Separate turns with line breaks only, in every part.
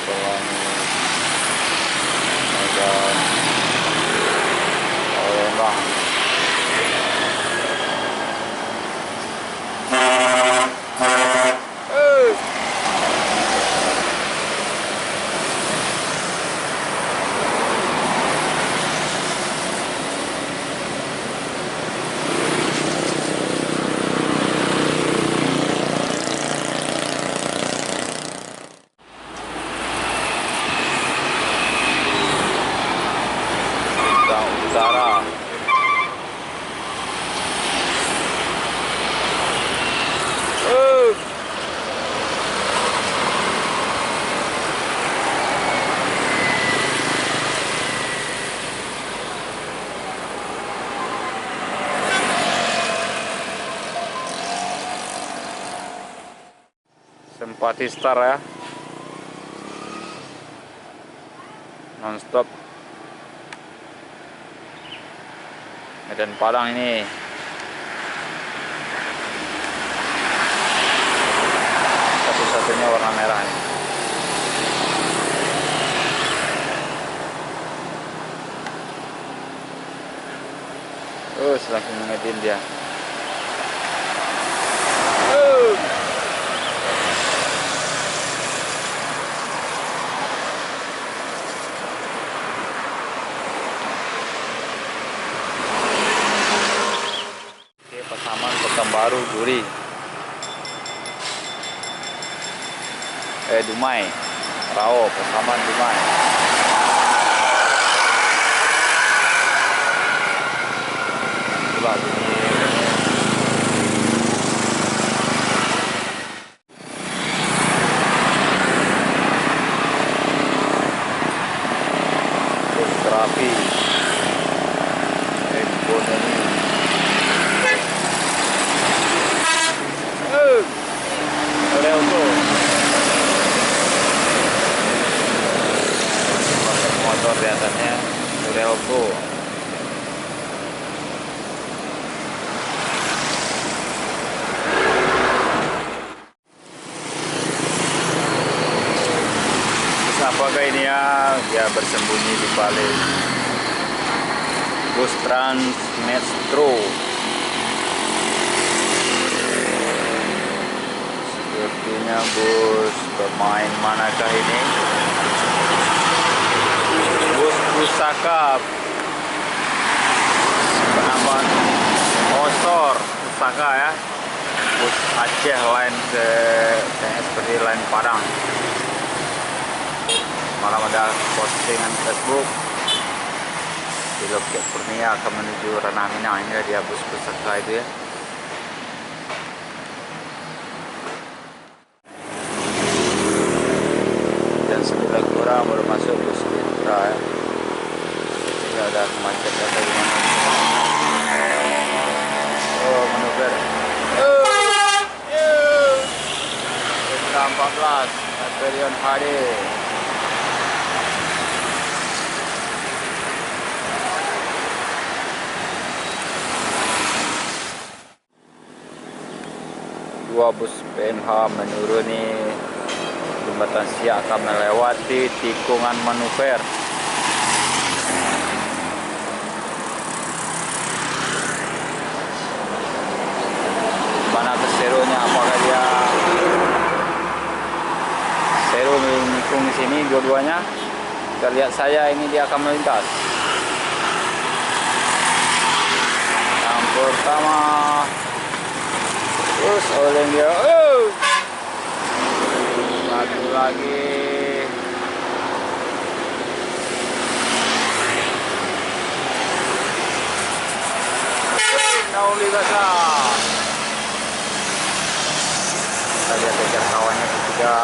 Pelangi, Medan, Palembang. Utara. Simpati Star ya, nonstop. Medan Padang ini satu-satunya warna merah ini. Terus langsung ngedin dia. Pasaman Pekanbaru Duri, Dumai, Rao, Pasaman Dumai. Itulah bunyi. Terapi, ekonomi. Motor di atasnya Urelco. Apakah ini ya? Dia bersembunyi di balik bus Trans Metro. Sepertinya bus pemain manakah ini? Bus Pusaka, penambahan Osor Pusaka ya. Bus Aceh line ke seperti line Padang. Malam ada postingan Facebook di Loket Kurnia akan menuju Ranah Minang. Ini dia bus Pusaka itu ya. Dan 9 kurang baru masuk bus Mitra ya. Ini ada macet atau gimana. Oh, manuver. Mitra 14 Aperion HD. Dua bus PMH menuruni jembatan Siak akan melewati tikungan manuver. Mana keserunya? Apakah dia seru menikung di sini dua-duanya? Kita lihat saya ini dia akan melintas. Yang pertama. Terus oleng dia, satu lagi, nauli basah. Kita lihat kejar kawannya ketiga.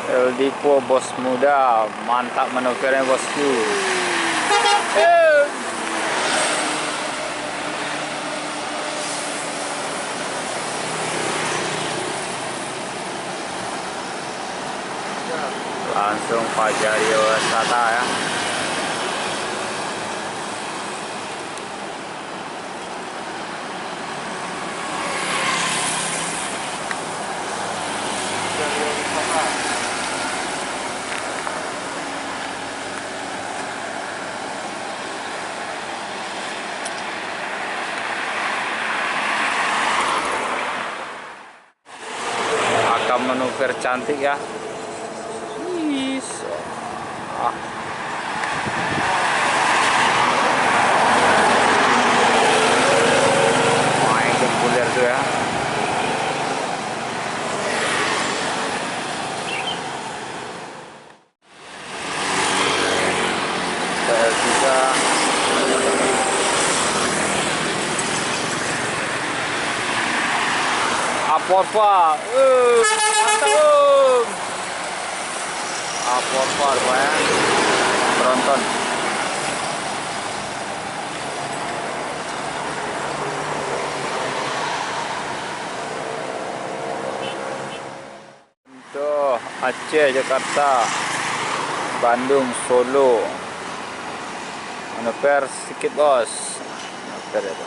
El Dipo bos muda, mantap manuvernya bosku. Langsung Fajario wisata ya. manuver cantik ya. Is. Main populer tuh ya. Bisa Aporva, mantap Aporva ya, Tronton. Tuh Aceh, Jakarta, Bandung, Solo. Manuver sedikit bos. Manuver itu.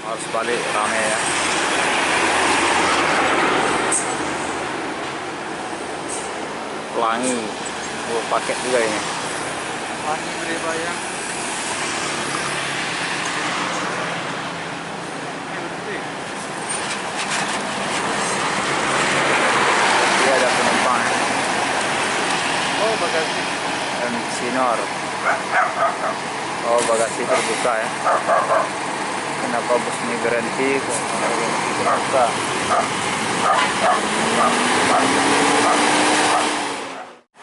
Harus balik rame ya. Pelangi, paket juga ini.
Pelangi Berbayang.
Dia ada penumpang ya.
Oh, bagasi.
Dan Sinor. Oh, bagasi terbuka ya. Kenapa bus ini berhenti? Terbuka.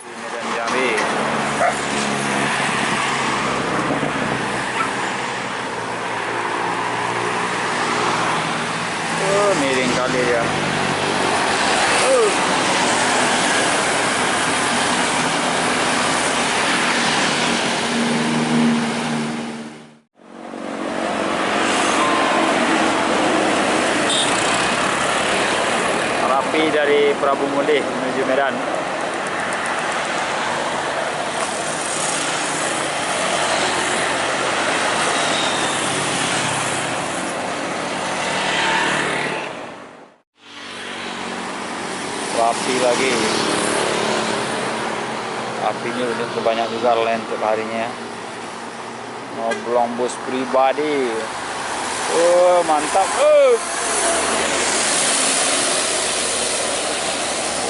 Medan Jambi. Miring kali dia. Rapi dari Prabu Mulih menuju Medan. Rapi lagi. Apinya udah banyak juga lain untuk harinya. Ngoblong bus pribadi. Oh, mantap.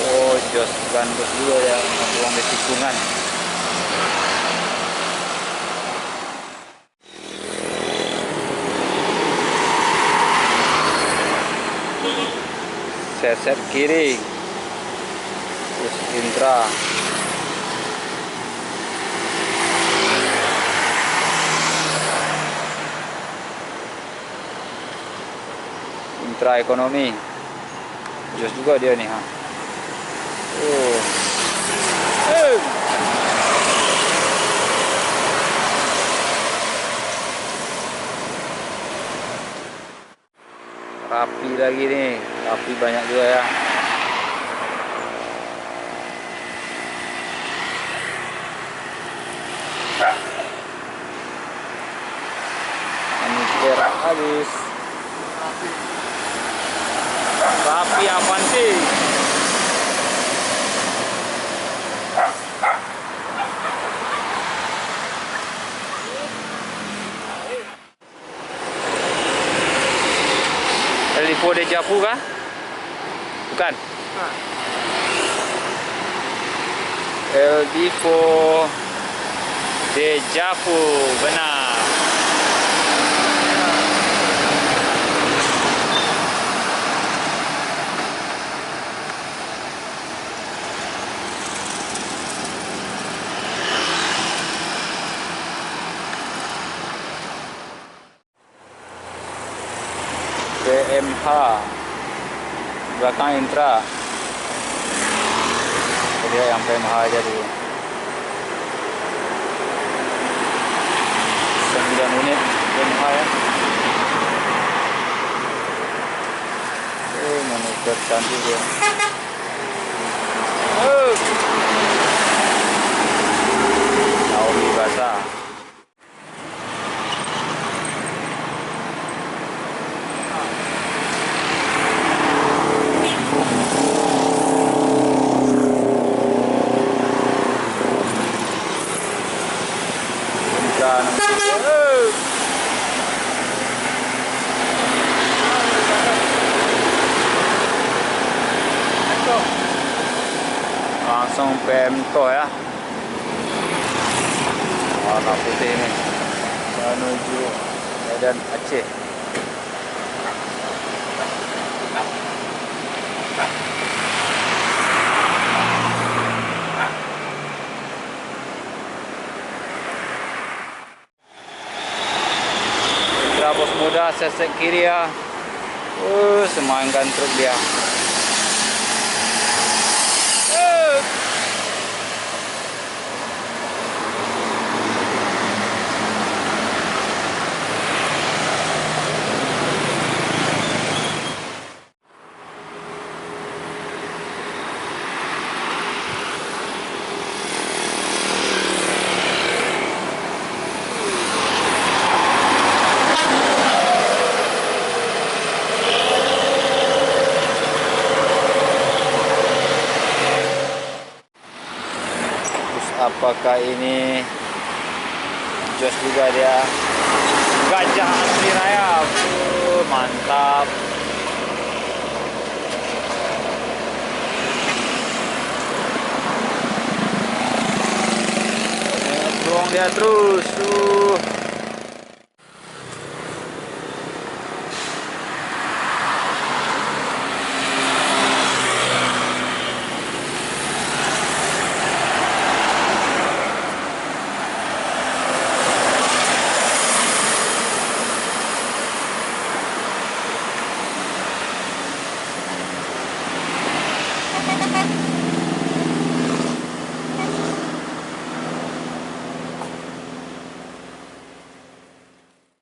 Oh, jos gandus juga ya, ngoblong di tikungan. Set kiri. Terus Intra. Intra ekonomi. Jos juga dia nih, ha. Rapi lagi nih, rapi banyak juga ya. Manuver habis. Rapi apaan sih? Lipo de Japu kah? Bukan? El Divo de Japu, benar. PMH belakang Intra. Dia yang PMH aja dulu. 9 unit PMH ya. Manuver cantik ya. Naomi Basah. langsung PM Toh ya. Warna putih ini menuju Medan Aceh. Bos muda sesek kiri ya. Semainkan truk dia. Apakah ini jos juga dia? Gajah asli raya. Mantap. Buang dia terus.